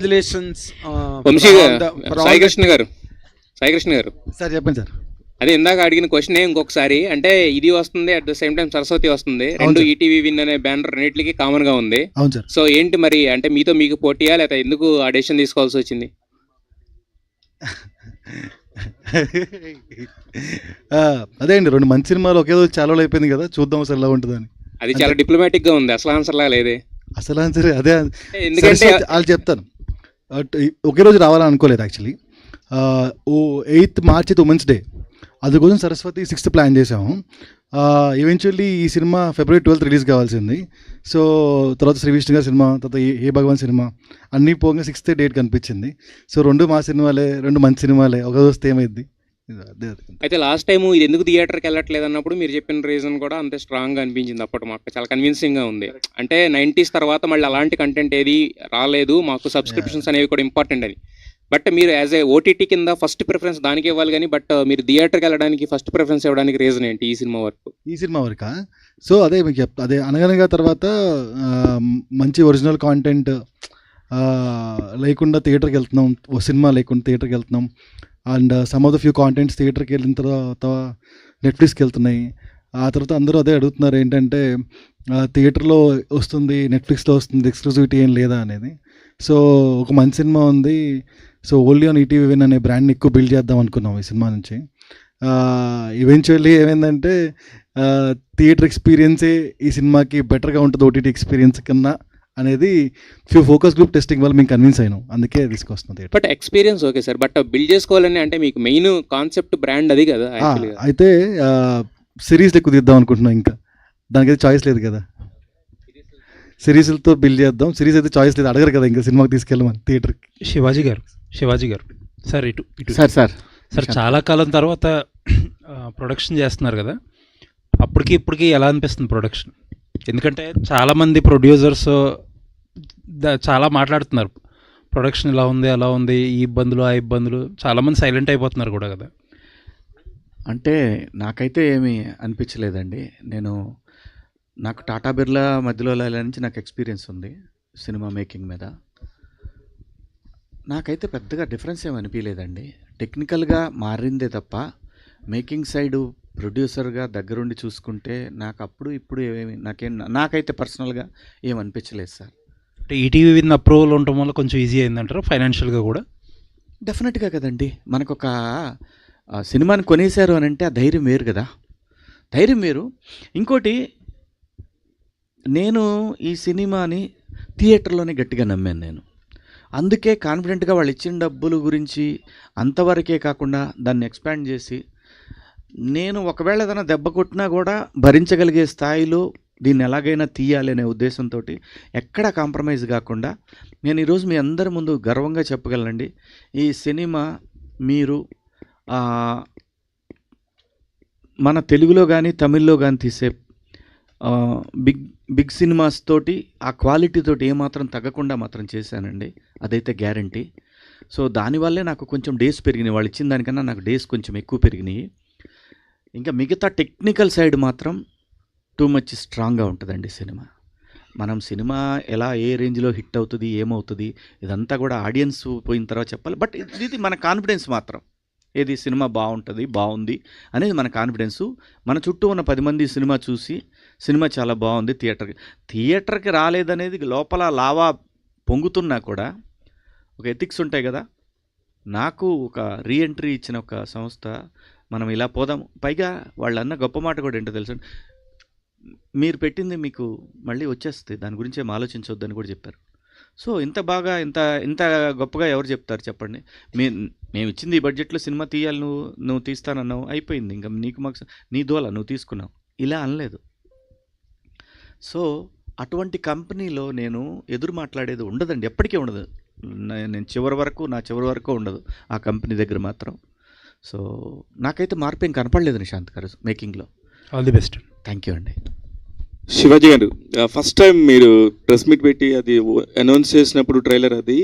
Congratulations Vamsi Saikrishna గారు sir చెప్పండి sir. అదే ఇందాక అడిగిన క్వశ్చన్ ఇంకొకసారి, అంటే ఇది వస్తుంది at the same time Saraswati వస్తుంది, రెండు ఈటీవీ విన్ అనే బ్యానర్ రెండింటికి కామన్ గా ఉంది. అవును సార్. సో ఏంటి మరి, అంటే మీకు పోటీయా లేదా ఎందుకు ఆ డెసిషన్ తీసుకోవాల్సి వచ్చింది? అదే అండి, రెండు మంచి సినిమాలు ఒకే రోజు చాలా రోజులు అయిపోయింది కదా, చూద్దాం అసలు ఎలా ఉంటుందని. అది చాలా డిప్లొమాటిక్ గా ఉంది, అసలు ఆన్సర్ లా లేదే. అసలు ఆన్సర్ అదే, ఎందుకంటే వాళ్ళు చెప్తాను. ఒకే రోజు రావాలని అనుకోలేదు actually. 8th March women's day, అందుకోసం సరస్వతి 6th ప్లాన్ చేసాము. ఈవెన్చువల్లీ ఈ సినిమా February 12th రిలీజ్ కావాల్సింది. సో తర్వాత శ్రీ విష్ణు గారి సినిమా, తర్వాత ఏ భగవాన్ సినిమా అన్నీ పోగా 6th డేట్ కనిపించింది. సో రెండు మా సినిమాలే, రెండు మంచి సినిమాలే, ఒక రోజు ఏమైంది. అయితే లాస్ట్ టైం ఇది ఎందుకు థియేటర్కి వెళ్ళట్లేదు అన్నప్పుడు మీరు చెప్పిన రీజన్ కూడా అంతే స్ట్రాంగ్గా అనిపించింది. అప్పటి మాకు చాలా కన్విన్సింగ్గా ఉంది. అంటే 90s తర్వాత మళ్ళీ అలాంటి కంటెంట్ ఏది రాలేదు, మాకు సబ్స్క్రిప్షన్స్ అనేవి కూడా ఇంపార్టెంట్ అని. బట్ మీరు యాజ్ ఏ ఓటీటీ కింద ఫస్ట్ ప్రిఫరెన్స్ దానికి ఇవ్వాలి కానీ, బట్ మీరు థియేటర్కి వెళ్ళడానికి ఫస్ట్ ప్రిఫరెన్స్ ఇవ్వడానికి రీజన్ ఏంటి ఈ సినిమా వరకు? సో అదే మీకు చెప్తా, అదే అనగనగా తర్వాత మంచి ఒరిజినల్ కాంటెంట్ లేకుండా థియేటర్కి వెళ్తున్నాం, ఓ సినిమా లేకుండా థియేటర్కి వెళ్తున్నాం. And some of the few contents థియేటర్కి వెళ్ళిన తర్వాత నెట్ఫ్లిక్స్కి వెళ్తున్నాయి. ఆ తర్వాత అందరూ అదే అడుగుతున్నారు, ఏంటంటే థియేటర్లో వస్తుంది, నెట్ఫ్లిక్స్లో వస్తుంది, ఎక్స్క్లూజివిటీ ఏం లేదా అనేది. సో ఒక మంచి సినిమా ఉంది, so only on ETV win అనే బ్రాండ్ని ఎక్కువ బిల్డ్ చేద్దాం అనుకున్నాం ఈ సినిమా నుంచి. ఈవెన్చువల్లీ ఏమైందంటే థియేటర్ ఎక్స్పీరియన్సే ఈ సినిమాకి బెటర్గా ఉంటుంది ఓటీటీ ఎక్స్పీరియన్స్ కన్నా అనేది ఫ్యూ ఫోకస్ గ్రూప్ టెస్టింగ్ వల్ల మేము కన్విన్స్ అయినాం, అందుకే తీసుకొస్తుంది. But experience okay sir, but build చేసుకోవాలని అంటే మీకు మెయిన్ కాన్సెప్ట్ బ్రాండ్ అది కదా. అయితే సిరీస్ ఎక్కువ తీద్దాం అనుకుంటున్నాం, ఇంకా దానికైతే చాయిస్ లేదు కదా, సిరీస్లతో బిల్డ్ చేద్దాం. సిరీస్ అయితే చాయిస్ లేదు, అడగరు కదా ఇంకా సినిమాకి తీసుకెళ్ళమని థియేటర్కి. శివాజీ గారు సార్ ఇటు సార్ చాలా కాలం తర్వాత ప్రొడక్షన్ చేస్తున్నారు కదా, ఇప్పటికి ఎలా అనిపిస్తుంది ప్రొడక్షన్? ఎందుకంటే చాలామంది ప్రొడ్యూసర్స్ చాలా మాట్లాడుతున్నారు, ప్రొడక్షన్ ఇలా ఉంది అలా ఉంది, ఈ ఇబ్బందులు ఆ ఇబ్బందులు, చాలామంది సైలెంట్ అయిపోతున్నారు కూడా కదా. అంటే నాకైతే ఏమీ అనిపించలేదండి. నాకు టాటా బిర్లా మధ్యలో నుంచి నాకు ఎక్స్పీరియన్స్ ఉంది సినిమా మేకింగ్ మీద. నాకైతే పెద్దగా డిఫరెన్స్ ఏమి అనిపించలేదండి. టెక్నికల్గా మారిందే తప్ప మేకింగ్ సైడు ప్రొడ్యూసర్గా దగ్గరుండి చూసుకుంటే నాకు అప్పుడు ఇప్పుడు నాకైతే పర్సనల్గా ఏమనిపించలేదు సార్. అంటే ఈటీవీ విన్ అప్రూవల్ ఉండటం వల్ల కొంచెం ఈజీ అయిందంటారు ఫైనాన్షియల్గా కూడా? డెఫినెట్గా కదండి, మనకు ఒక సినిమాని కొనేశారు అని అంటే ఆ ధైర్యం వేరు కదా, ధైర్యం వేరు. ఇంకోటి, నేను ఈ సినిమాని థియేటర్లోనే గట్టిగా నమ్మాను. అందుకే కాన్ఫిడెంట్గా వాళ్ళు ఇచ్చిన డబ్బుల గురించి అంతవరకే కాకుండా దాన్ని ఎక్స్పాండ్ చేసి, నేను ఒకవేళ ఏదైనా దెబ్బ కొట్టినా కూడా భరించగలిగే స్థాయిలో దీన్ని ఎలాగైనా తీయాలి అనే ఉద్దేశంతో ఎక్కడ కాంప్రమైజ్ కాకుండా నేను ఈరోజు మీ అందరి ముందు గర్వంగా చెప్పగలనండి, ఈ సినిమా మీరు మన తెలుగులో కానీ తమిళ్లో కానీ తీసే బిగ్ సినిమాస్ తోటి ఆ క్వాలిటీ తోటి ఏమాత్రం తగ్గకుండా మాత్రం చేశానండి, అదైతే గ్యారంటీ. సో దానివల్లే నాకు కొంచెం డేస్ పెరిగినాయి, వాళ్ళు ఇచ్చిన దానికన్నా నాకు డేస్ కొంచెం ఎక్కువ పెరిగినాయి. ఇంకా మిగతా టెక్నికల్ సైడ్ మాత్రం టూ మచ్ స్ట్రాంగ్గా ఉంటుందండి సినిమా. మనం సినిమా ఎలా ఏ రేంజ్లో హిట్ అవుతుంది ఏమవుతుంది ఇదంతా కూడా ఆడియన్స్ పోయిన తర్వాత చెప్పాలి. బట్ ఇది మన కాన్ఫిడెన్స్ మాత్రం, ఏది సినిమా బాగుంది అనేది మన కాన్ఫిడెన్సు. మన చుట్టూ ఉన్న 10 మంది సినిమా చూసి సినిమా చాలా బాగుంది, థియేటర్కి రాలేదనేది లోపల లావా పొంగుతున్నా కూడా ఒక ఎథిక్స్ ఉంటాయి కదా. నాకు ఒక రీఎంట్రీ ఇచ్చిన ఒక సంస్థ, మనం ఇలా పోదాం, పైగా వాళ్ళు అన్న గొప్ప మాట కూడా ఏంటో తెలుసు, మీరు పెట్టింది మీకు మళ్ళీ వచ్చేస్తుంది, దాని గురించి ఏం ఆలోచించవద్దని కూడా చెప్పారు. సో ఇంత గొప్పగా ఎవరు చెప్తారు చెప్పండి? మేము ఇచ్చింది ఈ బడ్జెట్లో సినిమా తీయాలి, నువ్వు తీస్తానన్నావు, అయిపోయింది, ఇంకా మాకు నీ దోల నువ్వు తీసుకున్నావు, ఇలా అనలేదు. సో అటువంటి కంపెనీలో నేను ఎదురు మాట్లాడేది ఉండదండి, ఎప్పటికీ ఉండదు. నా చివరి వరకు ఉండదు ఆ కంపెనీ దగ్గర మాత్రం. సో నాకైతే మార్పు ఏం కనపడలేదు నిశాంత్ గారు మేకింగ్లో. All the best. Thank you అండి. శివాజీ గారు, ఫస్ట్ టైం మీరు ప్రెస్ మీట్ పెట్టి అది అనౌన్స్ చేసినప్పుడు ట్రైలర్ అది